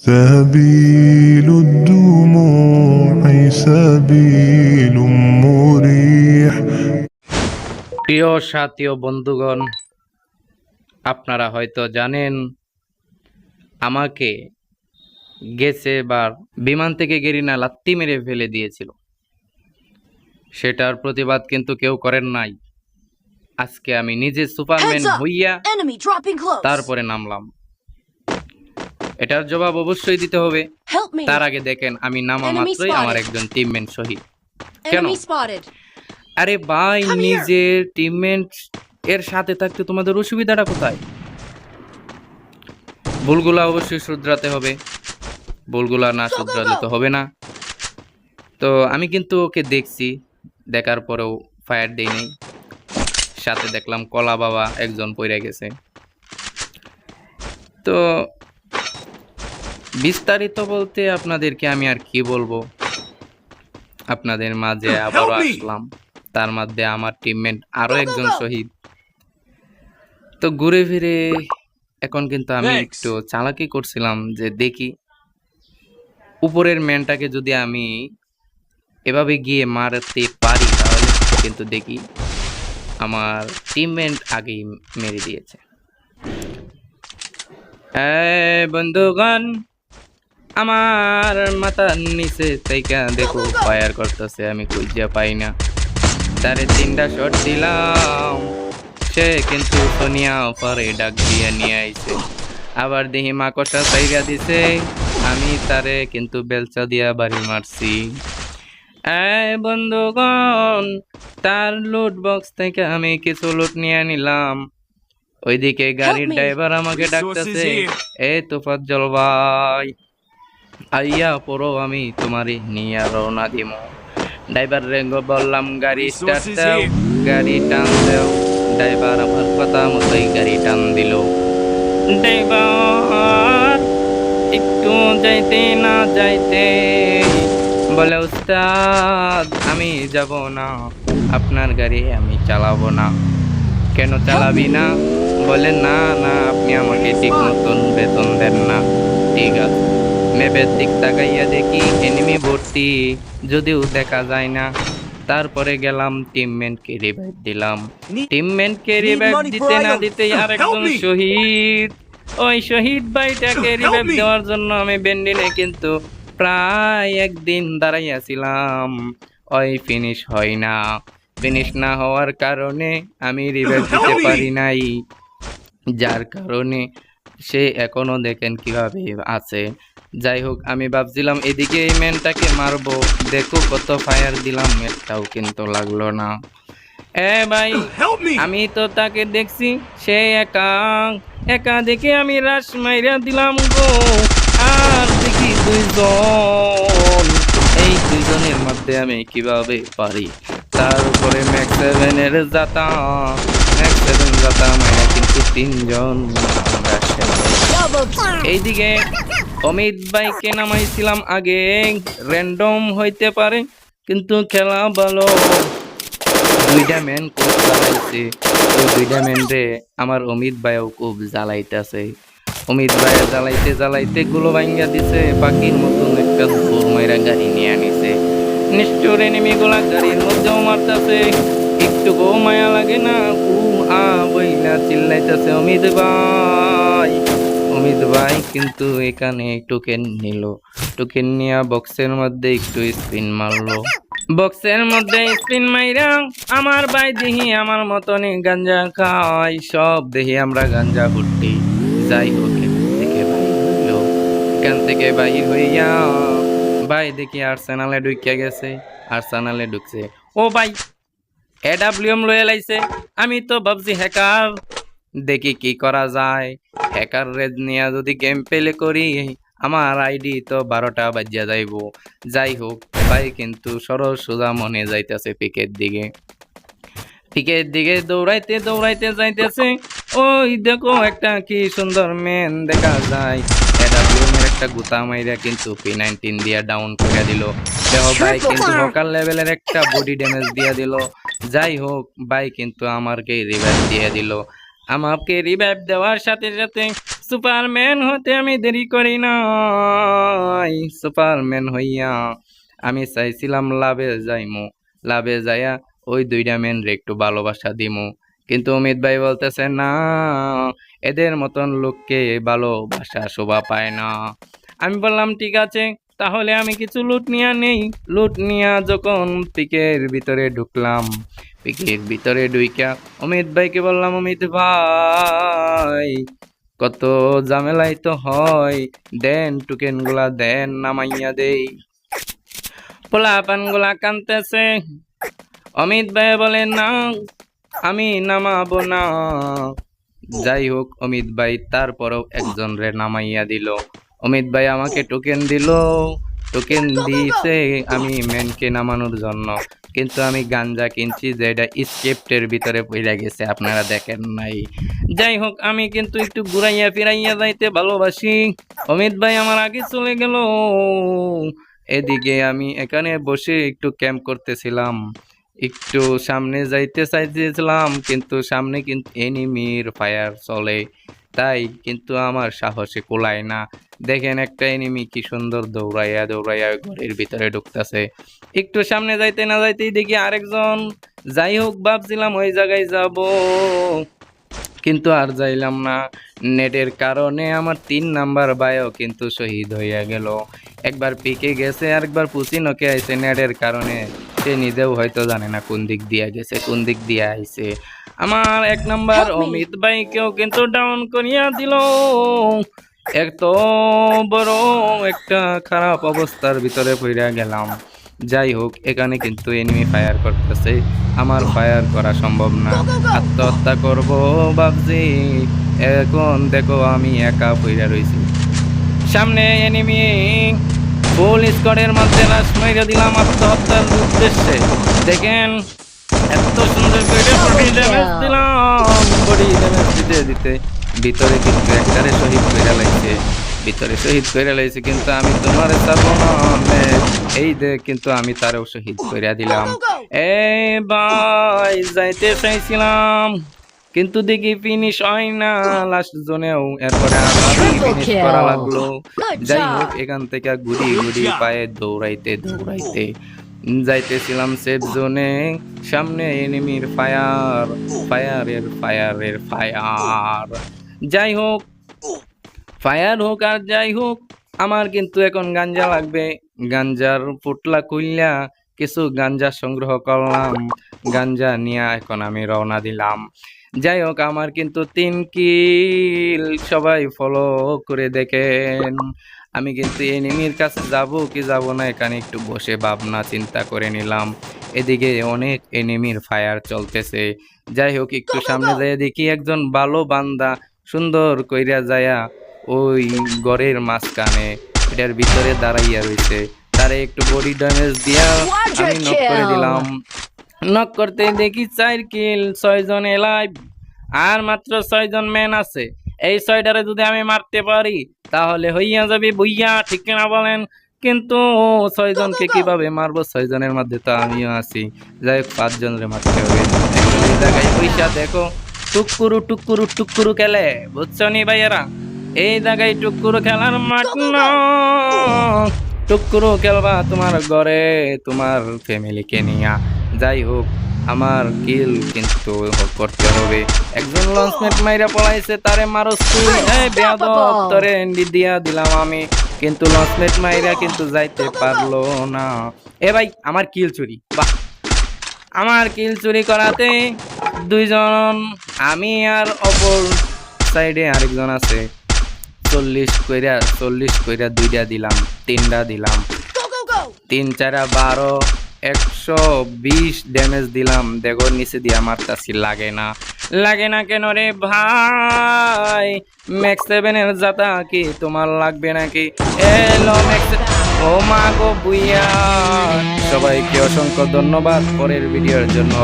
سبيل الدموع سبيل مريح। প্রিয় সাথী ও বন্ধুগণ, আপনারা হয়তো জানেন আমাকে গেছে এবার বিমান থেকে গেরিনা লাত্তি মেরে ফেলে দিয়েছিল। সেটার প্রতিবাদ কিন্তু কেউ করেন নাই। আজকে আমি নিজে সুপারম্যান হইয়া তারপরে নামলাম। এটার জবাব অবশ্যই দিতে হবে। তার আগে দেখেন, আমি নামা মাত্রই আমার একজন টিমমেট শহীদ। কেন? আরে ভাই, নিজের টিমমেট এর সাথে থাকতে তোমাদের অসুবিধাটা কোথায়? ভুলগুলা অবশ্যই শুধরাতে হবে, ভুলগুলা না শুধরালে তো হবে না। তো আমি কিন্তু ওকে দেখছি, দেখার পরেও ফায়ার দেই নাই। সাথে দেখলাম কলা বাবা একজন পড়ে গেছে। তো বিস্তারিত বলতে আপনাদেরকে আমি আর কি বলবো, আপনাদের মাঝে আবারও আসলাম। তার মধ্যে আমার টিমমেট আরো একজন শহীদ। তো ঘুরে ফিরে এখন কিন্তু আমি একটু চালাকি করছিলাম যে দেখি উপরের ম্যানটাকে যদি আমি এভাবে গিয়ে মারতে পারি, তাহলে কিন্তু দেখি আমার টিমমেট আগেই মেরে দিয়েছে। বন্ধুগণ, আমার মাথার নিচে থেকে দেখো ফায়ার করতেছে, আমি খুঁজে পাই না। তারে 3টা শট দিলাম, সে কিন্তু সোনিয়া পরে ডাক দিয়ে নিয়ে আইছে। আবার দেখি মাকড়সা সাইগা দিছে, আমি তারে কিন্তু বেলচা দিয়া বাড়ি মারছি। বন্ধুগণ, তার লুট বক্স থেকে আমি কিছু লুট নিয়ে নিলাম। ওইদিকে গাড়ির ড্রাইভার আমাকে ডাকতেছে, এই তোফাজ্জল ভাই আইয়া পড়ো, আমি তোমারই নিয়ে রওনা দিব। ড্রাইভার রেঙ্গো বললাম গাড়ি স্টার্ট দাও, গাড়ি টান দাও। ড্রাইভার আমার কথা মতোই গাড়ি টান দিল। ড্রাইভার একটু যাইতে না যাইতে বলে, উস্তাদ আমি যাব না, আপনার গাড়ি আমি চালাবো না। কেন চালাবি না? বলে না না, আপনি আমাকে ঠিক মতন বেতন দেন না। ঠিক আছে, ম্যাপের দিক তাকাইয়া দেখি এনিমি ভর্তি, যদিও দেখা যায় না। তারপরে গেলাম টিমমেটকে রিভাইভ দিলাম। টিমমেটকে রিভাইভ দিতে না দিতেই আরেকজন শহীদ। ওই শহীদ ভাইটাকে রিভাইভ দেওয়ার জন্য আমি বেন্ডিনে কিন্তু প্রায় একদিন দাঁড়াইয়াছিলাম। ওই ফিনিশ হয় না। ফিনিশ না হওয়ার কারণে আমি রিভাইভ দিতে পারি নাই, যার কারণে সে এখনো দেখেন কিভাবে আছে। যাই হোক, আমি ভাবছিলাম এদিকে এই ম্যানটাকে মারবো, দেখো কত ফায়ার দিলাম, একটাও কিন্তু লাগলো না। ভাই, আমি তো তাকে দেখছি, সে একা একা দেখে আমি রাশ মাইরা দিলাম গো। আর দেখি দুইজন, এই দুইজনের মধ্যে আমি কিভাবে পারি। তার উপরে ম্যাক্স 7 জাতা, ম্যাক্স 7 জাতা মাইরা কিন্তু 3জন আমরা শেষ। এইদিকে অমিত ভাইকে নামাইছিলাম আগে, র্যান্ডম হইতে পারে কিন্তু খেলা ভালো। 2টা ম্যান খুব জ্বালাইছে, ওই 2টা ম্যান রে আমার অমিত ভাইও খুব জ্বালাইতেছে। অমিত ভাই জ্বালাইতে জ্বালাইতে গুলো ভাঙ্গা দিছে, পাখির মতন একটা দুপুর মাইরা গাড়ি নিয়ে আনিছে। নিষ্ঠুর এনিমিগুলা গাড়ির মধ্যেও মারতেছে, একটু গো মায়া লাগে না? বইলা চিল্লাইতেছে অমিত ভাই। অমিত ভাই কিন্তু এখানে টোকেন নিল, টোকেন নিয়ে বক্সের মধ্যে একটু স্পিন মারলো। বক্সের মধ্যে স্পিন মাইরা আমার ভাই দেখি আমার মতনই গাঞ্জা খাই, সব দেখি আমরা গাঞ্জা ফুটি। যাই হোক, থেকে ভাই হইলো, এখান থেকে ভাই হইয়া ভাই দেখি আর্সেনালে ঢুকিয়া গেছে। আর্সেনালে ঢুকছে, ও ভাই এডাব্লিউএম লয়ে লাইছে। আমি তো ভাবছি হ্যাকার, দেখি কি করা যায়। হ্যাকার রেড নিয়ে যদি গেম প্লে করি, আমার আইডি তো 12টা বাজিয়া যাইব। যাই হোক, ভাই কিন্তু সরল সোজা মনে যাইতেছে পিকের দিকে। পিকের দিকে দৌড়াইতে দৌড়াইতে যাইতেছে। ওই দেখো একটা কি সুন্দর মেন দেখা যায়। এডাব্লিউএমের একটা গুতা মাইরা কিন্তু P19 দিয়া ডাউন করে দিল। দেখো ভাই কিন্তু লোকাল লেভেলের একটা বডি ড্যামেজ দিয়া দিল। যাই হোক, ভাই কিন্তু আমাকে রিভাইভ দিয়ে দিল। আমাকে রিভাইভ দেওয়ার সাথে সাথে সুপারম্যান হতে আমি দেরি করি নাই, সুপারম্যান হইয়া আমি চাইছিলাম লাভে যাইয়া ওই দুইটা মেন রে একটু ভালোবাসা দিমু, কিন্তু অমিত ভাই বলতেছে না, এদের মতন লোককে ভালোবাসা শোভা পায় না। আমি বললাম ঠিক আছে, তাহলে আমি কিছু লুট নিয়ে নেই। লুট নিয়ে যখন পিকের ভিতরে ঢুকলাম, পিকের ভিতরে ঢুইকা অমিত ভাইকে বললাম, অমিত ভাই কত ঝামেলাই তো হয়, দেন টোকেন গুলা দেন, নামাইয়া দেই। পোলাপান গুলা কানতেছে। অমিত ভাই বলে না, আমি নামাবো না। যাই হোক, অমিত ভাই তারপরেও একজন রে নামাইয়া দিল। অমিত ভাই আমাকে টোকেন দিল, টোকেন দিয়েছে আমি মেনকে নামানোর জন্য, কিন্তু আমি গাঞ্জা কিনছি যেটা স্ক্রিপ্টের ভিতরে পড়ে গেছে, আপনারা দেখেন নাই। যাই হোক, আমি কিন্তু একটু ঘুরাইয়া ফিরাইয়া যাইতে ভালোবাসি। অমিত ভাই আমার আগে চলে গেল, এদিকে আমি এখানে বসে একটু ক্যাম্প করতেছিলাম, একটু সামনে যাইতে চাইতেছিলাম, কিন্তু সামনে কিন্তু এনিমির ফায়ার চলে, তাই কিন্তু আমার সাহসে কুলায় না। দেখেন একটা এনিমি কি সুন্দর দৌড়াইয়া দৌড়াইয়া ঘরের ভিতরে ঢুকতেছে। একটু সামনে যাইতে না যাইতেই দেখি আরেকজন। যাই হোক, ভাবছিলাম ওই জায়গায় যাব, কিন্তু আর যাইলাম না। নেটের কারণে আমার 3 নাম্বার বায়ও কিন্তু শহীদ হইয়া গেল। একবার পিকে গেছে, আরেকবার পুচিনকে আইছে। নেটের কারণে সে নিজেও হয়তো জানে না কোন দিক দিয়ে গেছে, কোন দিক দিয়ে আইছে। আমার 1 নাম্বার অমিত ভাইকেও কিন্তু ডাউন করিয়া দিল। এত বড় একটা খারাপ অবস্থার ভিতরে পড়ে গেলাম। যাই হোক, এখানে কিন্তু এনিমি ফায়ার করতেছে, আমার ফায়ার করা সম্ভব না, আত্মহত্যা করব ভাবছি। এখন দেখো আমি একা পড়ে রয়েছি, সামনে এনিমি, ফুল স্কোয়াডের মধ্যে লাশ মাইরা দিলাম আত্মহত্যার উদ্দেশ্যে। দেখেন এত সুন্দর করে বডি ড্যামেজ দিলাম, বডি ড্যামেজ দিতে দিতে ভিতরে কিন্তু একটারে শহীদ করে লাইছে, ভিতরে শহীদ করে লাইছে, কিন্তু আমি তোমার চাবো না, এই দেখ কিন্তু আমি তারও শহীদ করে দিলাম। এই ভাই যাইতে চাইছিলাম, কিন্তু দেখি ফিনিশ হয় না লাস্ট জোনেও, এরপরে আমারই ফিনিশ করা লাগলো। যাই হোক, এখান থেকে ঘুরি ঘুরি পায়ে দৌড়াইতে দৌড়াইতে যাইতেছিলাম সেফ জোনে। সামনে এনিমির ফায়ার, ফায়ারের ফায়ার। যাই হোক, ফায়ার হোক আর যাই হোক, আমার কিন্তু এখন গাঞ্জা লাগবে। গাঞ্জার পুটলা খুললা কিছু গাঞ্জা সংগ্রহ করলাম, গাঞ্জা নিয়ে এখন আমি রওনা দিলাম। যাই হোক, আমার কিন্তু 3 কিল, সবাই ফলো করে দেখেন। আমি কিন্তু এনিমির কাছে যাব কি যাব না এখানে একটু বসে ভাবনা চিন্তা করে নিলাম। এদিকে অনেক এনিমির ফায়ার চলতেছে। যাই হোক, একটু সামনে যাইয়া দেখি একজন ভালো বান্দা সুন্দর কইরা যায়া ওই ঘরের মাঝখানে এটার ভিতরে দাঁড়াইয়া রয়েছে, তারে একটু বডি ড্যামেজ দিয়া আমি নক করে দিলাম। নক করতে দেখি 4 কিল, 6 জন এলাইভ, আর মাত্র 6 জন ম্যান আছে। এই 6টারে যদি আমি মারতে পারি তাহলে হইয়া যাবে বুইয়া, ঠিক না বলেন? কিন্তু 6 জনকে কিভাবে মারবো? 6 জনের মধ্যে তো আমিও আছি। যাই হোক, 5 জনের মারতে হবে। এখন এই জায়গায় পয়সা দেখো, টুকুরু টুকুরু টুকুরু খেলে, বুঝছো নি ভাইয়েরা? এই জায়গায় টুকুরু খেলার মাঠ না, টুকুরু খেলবা তোমার ঘরে তোমার ফ্যামিলিকে নিয়া। যাই হোক, আমার কিল কিন্তু করতে হবে। একজন লঞ্চমেট মাইরা পলাইছে, তারে মারস তুই, এই বেয়াদব, তোরে এন্ডি দিয়া দিলাম আমি, কিন্তু লঞ্চমেট মাইরা কিন্তু যাইতে পারলো না। এ ভাই, আমার কিল চুরি, বাহ! আমার কিল চুরি করাতে 2 জন, আমি আর অপর সাইডে আরেকজন আছে। 40 কইরা 2টা দিলাম, 3টা দিলাম, 3 4 12, 120 ড্যামেজ দিলাম। দেখো নিচে দিয়ে মারতাছি, লাগে না কেন রে ভাই? ম্যাক্স 7 এর জাতা কি তোমার লাগবে নাকি? এলো ম্যাক্স, ও মা গো বুইয়া। সবাইকে অসংখ্য ধন্যবাদ পরের ভিডিওর জন্য।